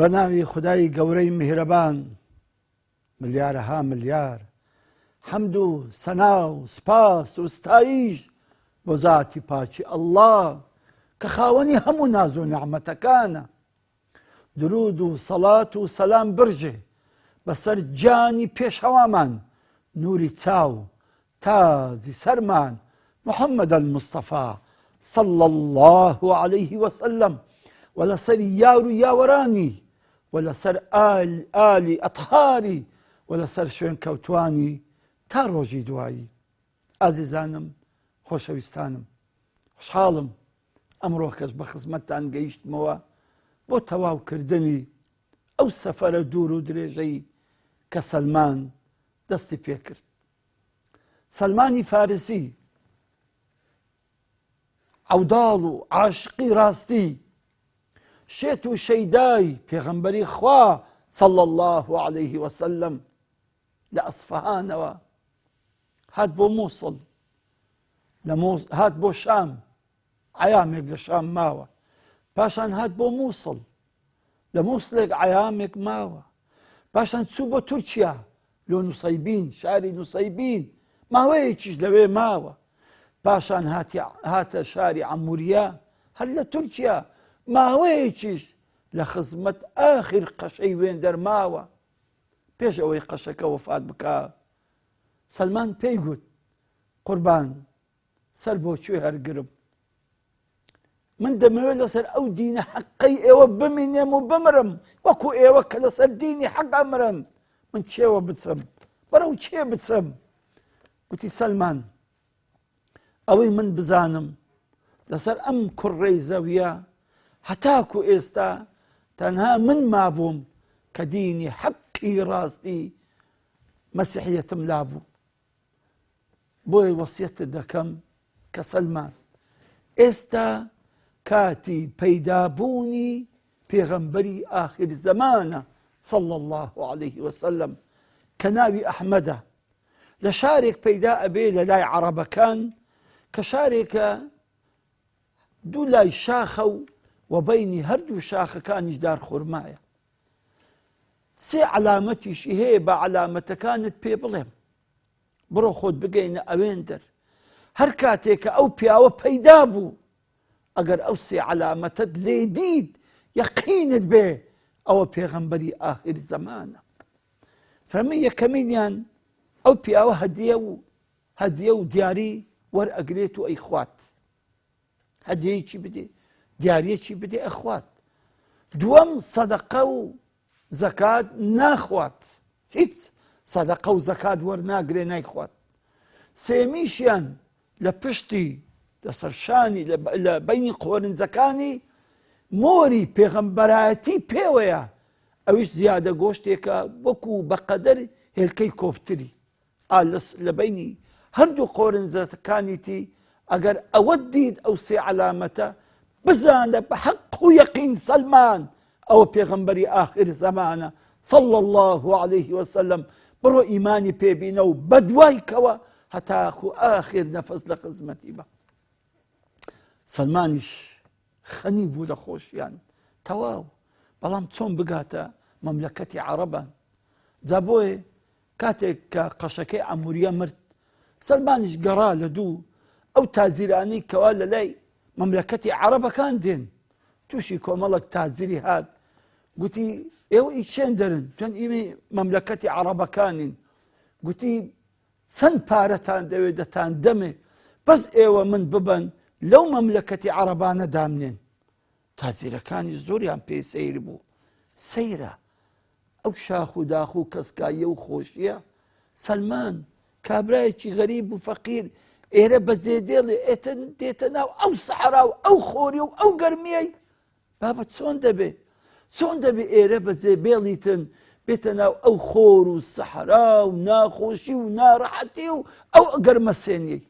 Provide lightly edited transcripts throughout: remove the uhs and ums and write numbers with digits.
بەناوی خودای گەورەی میهرەبان ملیارەها ملیار حەمد و سەنا و سپاس و ستایش بۆ زاتی پاکی ئەڵڵا کە خاوەنی هەموو ناز و نعمەتەکانە. درود و سەڵات و سەلام برژێ بەسەر جانی پێشەوامان نووری چاو تازی سەرمان محەممەد المستەفا صلى الله عليه وسلم ولەسەر یار و یاوەرانی ولەسەر ئالی ئەطهاری ولەسەر شوێن کەوتوانی تا ڕۆژی دوایی. ئازیزانم خۆشەویستانم خوشحاڵم ئەمڕۆ کەس بە خزمەتتان گەیشتمەوە بۆ تەواوکردنی ئەو سەفەرە دوور و درێژەی کە سەلمان دەستی پێکرد. سەلمانی فارسی عەوداڵ و عاشقی ڕاستی شێت و شەیدای پێغەمبەری خوا صلى الله عليه وسلم لە ئەسفەهانەوە هات بۆ مووسڵ هات بۆ شام عەیامێک لە شام ماوە، پاشان هات بۆ مووسڵ لە مووسڵێک عەیامێک ماوە، پاشان چوو بۆ تورکیا لۆ نووسەیبین شاری نووسەیبین ماوەیەکیش لەوێ ماوە، پاشان هاتە شاری عەمووریا هەر لە تورکیا ماوەیەکیش لە خزمەت ئاخر قەشەی وێندەر ماوە. پێش ئەوەی قەشەکە وەفات بکا سەلمان پێی گوت قوربان سەر بۆ کوێ هەرگرم، من دەمەوێت لەسەر ئەو دینە حەقەی ئێوە بمینێم و بمرم وەکو ئێوە کە لەسەر دینی حەقا مرن، من کێوە بچم بەرەو کێ بچم؟ گوتی سەلمان ئەوەی من بزانم لەسەر ئەم کوڕەی زەویە هەتاکو ئێستا تەنها من مابووم کە دینی حەقی ڕاستی مەسیحیەتم لابوو، بۆی وەسیەتت دەکەم کە سەلمان ئێستا کاتی پەیدابوونی پێغەمبەری ئاخر زەمانە صلى الله عليه وسلم کە ناوی ئەحمەدە، لە شارێک پەیدا ئەبێ لە لای عەرەبەکان کە شارێکە دوو لای شاخە و بەینی هەردوو شاخەکانیش دارخورمایە. سێ عەلامەتیشی هەیە بە عەلامەتەکانت پێ بڵێم بڕۆ خۆت بگەینە ئەوێندەر، هەر کاتێکە ئەو پیاوە پەیدا بوو ئەگەر ئەو سێ عەلامەتت لێ دیت یەقینت بێ ئەوە پێغەمبەری ئاخر زەمانە. فەرمی یەکەمینیان ئەو پیاوە هەدیە و دیاری وەرئەگرێت و ئەیخوات، هەدیەیەکی بدێ دیارەیەکی بدێ ئەخوات. دووەم سەدەقە و زەکات ناخوات، هیچ سەدەقە و زەکات وەرناگرێ نایخوات. سێمیشیان لە پشتی لەسەرشانی لە بینی قۆرنجەکانی مۆری پێغەمبەرایەتی پێوەیە، ئەویش زیادە گۆشتێکە وەکو بەقەدەر هێلکەی کۆفتری لە بینی هەردوو قۆرنجەکانیتی ئەگەر ئەوە دیت ئەو سێ عەلامەتە بزانە بە حەق و یەقین سەلمان ئەوە پێغەمبەری ئاخر زەمانە صلى الله عليه وسلم، بڕۆ ئیمانی پێبینە و بەدوایکەوە هەتاکو ئاخر نەفەس لە خزمەتی بە. سەلمانیش خەنی بوو لە خۆشیان تەواو، بەڵام چۆن بگاتە مەملەکەتی عەرەبان؟ جا بۆیە کاتێک کە قەشەکەی عەمووریا مرد سەلمانیش گەڕا لە دوو ئەو تازیرانی کەوا لە لای مەملەکەتی عەرەبەکان دێن، تووشی کۆمەڵک تازیری هات، گوتی ئێوە ئیچێن دەرن توێن ئیمە مەملەکەتی عەرەبەکانین، گوتی چەند پارەتان دەوێت دەتان دەمێ بەس ئێوە من ببەن لەو مەملەکەتی عەرەبانە دامنێن. تازیرەکانی زۆریان پێ سەیر بوو، سەیرە ئەو شاخ و داخ و کەسکاییە و خۆشیە سلمان کابرایەکی غەریب و فەقیر ئێرە بەجێ دێڵێ دێتە ناو ئەو سەحرا و ئەو خۆری و ئەو گەرمیەی بابەت چۆن دەبێ ئێرە بەجێ بێڵیتن بێتە ناو ئەو خۆر و سەحرا و ناخۆشی و ناڕەحەتی و ئەو گەرمە سێنیەی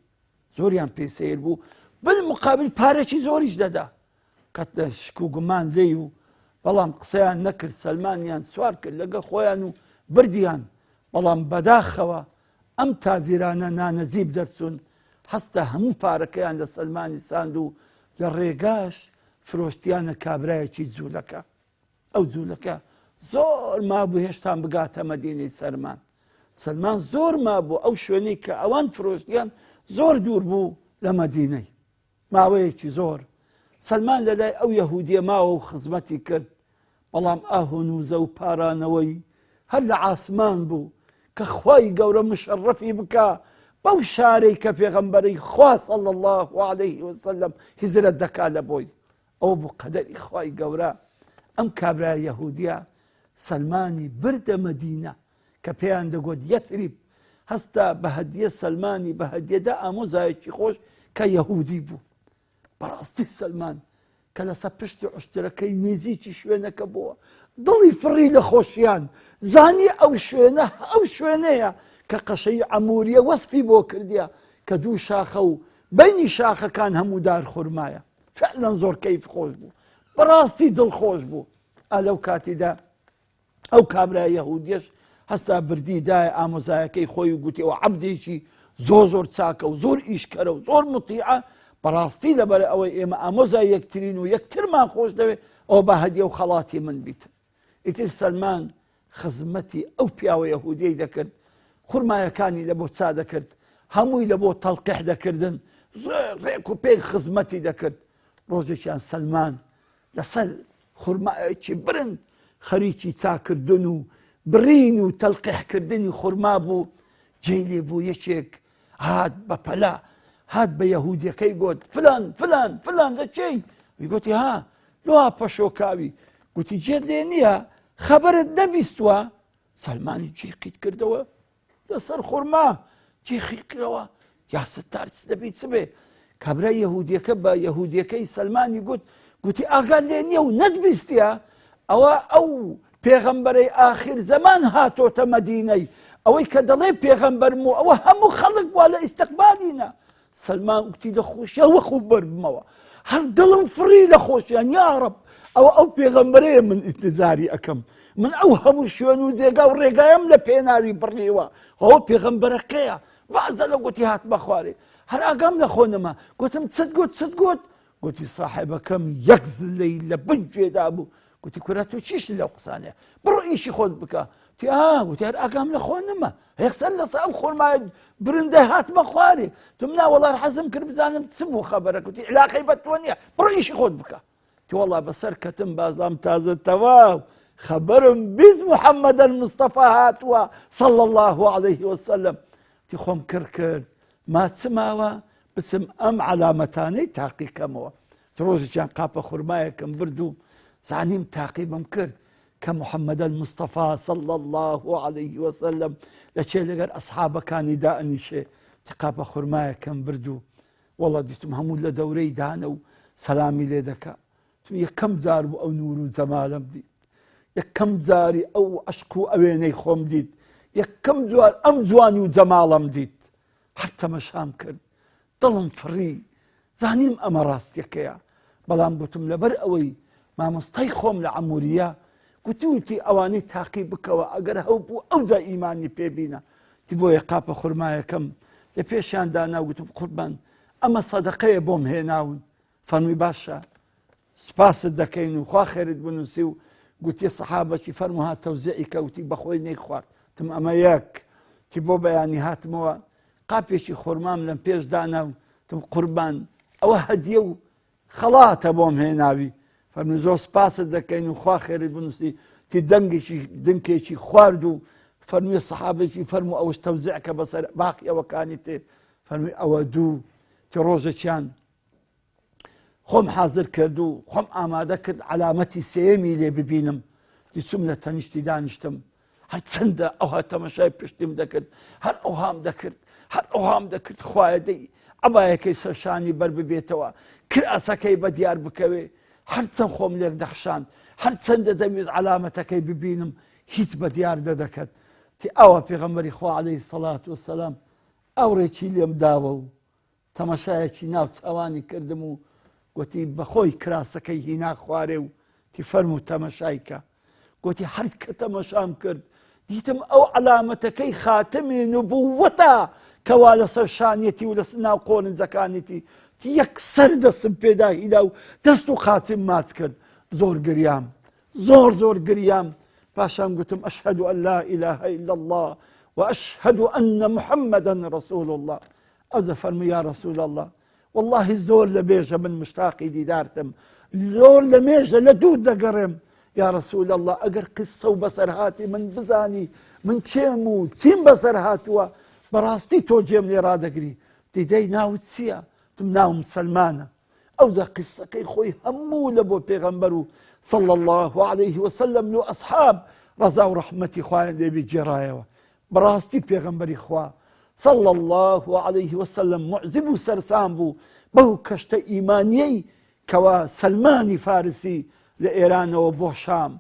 زۆریان پێسەیر بوو بالمقابل پارێکی زۆریش دەدا کات لە شک و گومان لێی و بەڵام قسەیان نەکرد سەلمانیان سوار کرد لەگە خۆیان و بردیان بەڵام بەداخەوە ئەم تازیرانە نانەزیب دەرچوون هەستە هەموو پارەکەیان لە سەلمانی ساند و لە ڕێگاش فرۆشتیانە کابرایەکی جوولەکە ئەو جوولەکە زۆر مابوو هێشتان بگاتە مەدینەی سەلمان زۆر مابوو ئەو شوێنەی کە ئەوان فرۆشتیان زۆر دوور بوو لە مەدینەی ماوەیەکی زۆر سەلمان لەلای ئەو یەهودیە ماوە و خزمەتی کرد بەڵام ئاهونوزە و پارانەوەی هەر لە عاسمان بوو کە خوای گەورە مشەڕەفی بکە بەو شارەی کە پێغەمبەری خوا صلی الله عليه وسلم هیزرەت دەکا لە بۆی ئەو بوو قەدەری خوای گەورە ئەم کابرای یەهودیە سەلمانی بردە مەدینە کە پێیان دەگوت یەثریب هەستا بە هەدیە سەلمانی بە هەدیەدا ئامۆزایەکی خۆش کە یەهودی بوو بەڕاستی سەلمان کە لەسەر پشتی عوشترەکەی نێزیکی شوێنەکە بووە دڵی فڕی لە خۆشیان زانی ئەو شوێنەیە کە قەشەی عەموریە وەسفی بۆ کردیە کە دوو شاخە و بینی شاخەکان هەموو دار خورمایە فعلەن زۆر کەیف خۆش بوو بەڕاستی دڵخۆش بوو ئەلەو کاتیدا ئەو کابرای یەهودیەش هەستا بردی دایە ئامۆزایەکەی خۆی و گوتیەوە عەبدێکی زۆر چاکە و زۆر ئیشکەرە و زۆر موتیعە بەڕاستی لەبەر ئەوەی ئێمە ئامۆزای یەکترین و یەکترمان خۆش دەوێت ئەو بە هەدیە و خەڵاتی من بیت ئیتر سەلمان خزمەتی ئەو پیاوە یەهودیەی دەکرد خورمایەکانی لە بۆ چا دەکرد هەمووی لە بۆ تەڵقیح دەکردن زۆر ڕێک و پێک خزمەتی دەکرد ڕۆژێکیان سەلمان لەسەر خورمایەکی برن خەریکی چاکردن و برین و تەڵقیحکردنی خورما بوو جێی لێ بوو یەکێک هات بە پەلا هات بە یەهودیەکەی گوت فلان دەچێی گوتی ها لوا پەشۆکاوی گوتی جێت لێ نییە خەبەرت نەبیستووە سەلمانی جێقیت کردەوە لەسەر خورما جێخیت کردەوە یا ستار چ دەبێت چ بێ کابرای یەهودیەکە بە یەهودیەکەی سەلمانی گوتی ئاگات لێ نییە و نەتبیستیە ئەوە ئەو پێغەمبەرەی ئاخر زەمان هاتۆتە مەدینەی ئەوەی کە دەڵێ پێغەمبەرم و ئەوە هەموو خەڵک وا لە ئیستیقبالینە سەلمان وتی لە خۆشیە وەخوو بەربمەوە هەر دڵم فڕی لە خۆشیان یا ڕەب ئەو پێغەمبەرەیە من ئینتیزاری ئەکەم من ئەو هەموو شوێن و جێگا و ڕێگایم لە پێناوی بڕیوە ئەوە پێغەمبەرەکەیە بەعزە لە گوتی هاتمە خوارێ هەر ئاگام لە خۆ نەما گوتم چت گوت گوتی ساحێبەکەم یەک زلەی لە بن گوێدا بوو گوتی کورە تۆ چیش لەو قسانەیە بڕۆ ئیشی خۆت بکە گوتی هەر ئاگام لە خۆ نەما هێخسەر لەسەر ئەو خۆرمایە برندە هاتمە خوارێ تو منا وەڵا حەزم کرد بزانم چ بوو خەبەرە گوتی علاقەی بە تۆ نییە بڕۆ ئیشی خۆت بکە تی وەڵا بەسەر کەتم بازام تازە تەواو خەبەرم بیست محەممەدە مستەفا هاتووە صلی الله عليه وسلم تی خۆم کرد ما چ ماوە بسم ئەم علامەتانەی تاقیکەمەوە ڕۆژێکیان قاپە خورمایەکەم بردو زانیم تاقیبم کرد کە محەممەدە مستەفا صلی الله عليه وسلم لەچێ لەگەر ئەسحابەکانی دائنیشێ تی قاپە خورمایەکەم بردو وەڵا دیتم هەموو لە دەورەی دانە و سەلامی لێ دەکا یەکەم جار بوو ئەو نور و جەمالم دیت یەکەم جاری ئەو عەشق و ئەوێنەی خۆم دیت یەکەم جوار ئەم جوانی و جەماڵم دیت هەر تەمەشام کرد دڵم فڕی زانیم ئەمە ڕاستیەکەیە بەڵام گوتم لەبەر ئەوەی مامۆستای خۆم لە عەموریە گوتی ئەوانەی تاقی بکەوە ئەگەر هەو بوو ئەوجا ئیمانی پێبینە تی بۆیە قاپە خورمایەکەم لە پێشیان دانا گوتم قوربان ئەمە سەدەقەیە بۆم هێناون فەرمووی باشە سپاست دەکەین و خوا خێرت بنووسی و گوتی سەحابەکی فەرمووها تەوزیعی کەوتی بەخۆی نەیخوارد تم ئەمە یەک تی بۆ بەیانی هاتمەوە قاپێکی خورمام لەم پێش دانا و تم قوربان ئەوە هەدیە و خەڵاتە بۆم هێناوی فەرمووی زۆر سپاست دەکەین و خوا خێرت بنووسی تی دنگێکی خوارد و فەرمووی سەحابەکی فەرموو ئەوەش تەوزیعکە بەسەر باقی ئەوەکانی تێ فەرمووی ئەوە دوو تی ڕۆژێکیان خۆم حازر کرد و خۆم ئامادە کرد علامەتی سێیەمی لێ ببینم تی چوم لە تەنیشتی دانیشتم هەرچەندە ئەوها تەماشای پشتیم دەکرد هەر ئەوهام دەکرد خوایە دەی عەبایەکەی سەرشانی بەر ببێتەوە کراسەکەی بە دیار بکەوێ هەرچەند خۆم لێک دەخشاند هەرچەندە دەمویست عەلامەتەکەی ببینم هیچ بە دیار نەدەکەت تی ئەوە پێغەمبەری خوا عەلەیهی سەڵات وەسەلام ئەوڕێکی لێم داوە و تەماشایەکی ناو چاوانی کردم و گوتی بەخۆی کراسەکەی هینا خوارێ و تی فەرموو تەماشایکە گوتی هەر کە تەماشام کرد دیتم ئەو عەلامەتەکەی خاتەمی نوبووەتە کەوا لەسەر شانیەتی و لە ناو قۆنجەکانیەتی تی یەکسەر دەستم پێدا هینا و دەست و قاچم ماچ کرد زۆر گریام زۆر گریام پاشان گوتم ئەشهەد ئەن لا ئیلاهە ئیلا الله وأشهد أن محمدا رسول الله ئەوزە فەرمووی یا رسول الله والله زۆر لە بێژە من مشتاقی دیدارتم زۆر لە مێژە لە دوور دەگەڕێم یا رسول الله ئەگەر قسە و بەسەر هاتی من بزانی من چێم و چیم بەسەر هاتووە بەڕاستی تۆ جێم لێ ڕادەگری دیدەی ناوت چییە تم ناوم سەلمانە ئەوزە قسەکەی خۆی هەموو لە بۆ پێغەمبەر و صلى الله عليه وسلم لو أصحاب رضا ورحمتي خوان لێبی جێڕایەوە بەڕاستی پێغەمبەری خوا صلى الله عليه وسلم معزب و سەرسام بوو بەو کەشتە ئیمانیەی کەوا سەلمانی فارسی لە ئێرانەوە بۆ شام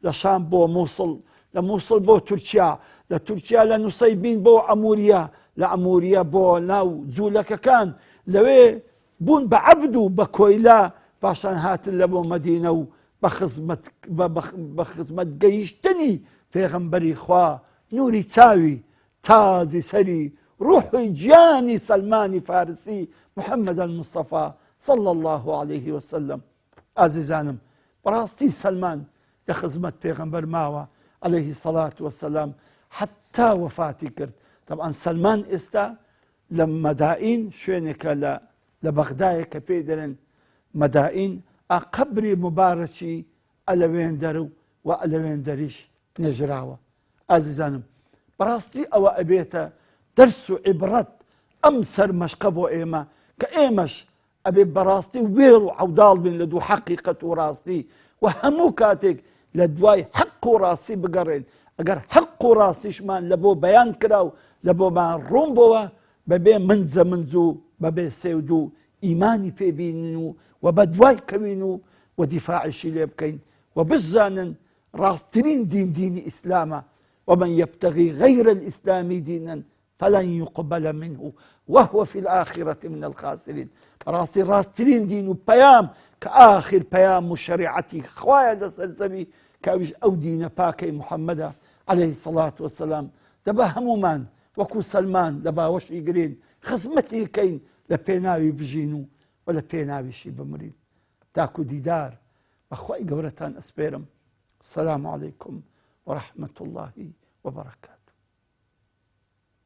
لە شام بۆ مووسڵ لە مووسڵ بۆ تورکیا لە تورکیا لە نووسەیبین بۆ عەموریە لە عەموریە بۆ ناو جوولەکەکان لەوێ بوون بە عەبد و بە کۆیلا پاشان هاتن لە بۆ مەدینە و بە خزمەت گەیشتنی پێغەمبەری خوا نوری چاوی تازی سەری ڕوحی گیانی سەلمانی فارسی محەممەد المستەفا صلى الله عليه وسلم ئازیزانم بەڕاستی سەلمان لە خزمەت پێغەمبەر ماوە عليه الصلاة والسلام حتا وفاتی کرد طبعا سەلمان ئێستا لە مەدائین شوێنێکە لە بەغدایە کە پێی دەڵێن مەدائین قبری مبارەکی ئەلەوێن دەرو و ئەلەوێن دەریش نێژراوە ئازیزانم بەڕاستی ئەوە ئەبێتە دەرس و عیبرەت ئەم سەرمەشقە بۆ ئێمە کە ئێمەش ئەبێ بەڕاستی وێڵ و عەوداڵ بین لە دوو حەقیقەت و ڕاستی و هەموو کاتێک لە دوای حەق و ڕاستی بگەڕێن ئەگەر حەق و ڕاستیشمان لە بۆ بەیان کرا و لە بۆمان ڕوون بۆوە بەبێ منجە منج و بەبێ سێود و ئیمانی پێبینن و بە دوای کەوین و دیفاعیشی لێ بکەین و بزانن ڕاستترین دین دینی ئیسلامە ومن يبتغي غير الإسلام دينا فلن يقبل منه وهو في الآخرة من الخاسرين راسترين دين بيام كآخر بيام شريعتي خوايا لسلسبي كاوش أو دين باكي محمد عليه الصلاة والسلام دبا همومان وكو سلمان دبا وش يقرين خزمتي كين لبيناوي بجينو ولا بيناوي شي بمرين تاكو ديدار أخوائي قبرتان أسبيرم السلام عليكم ورحمة الله وبركاته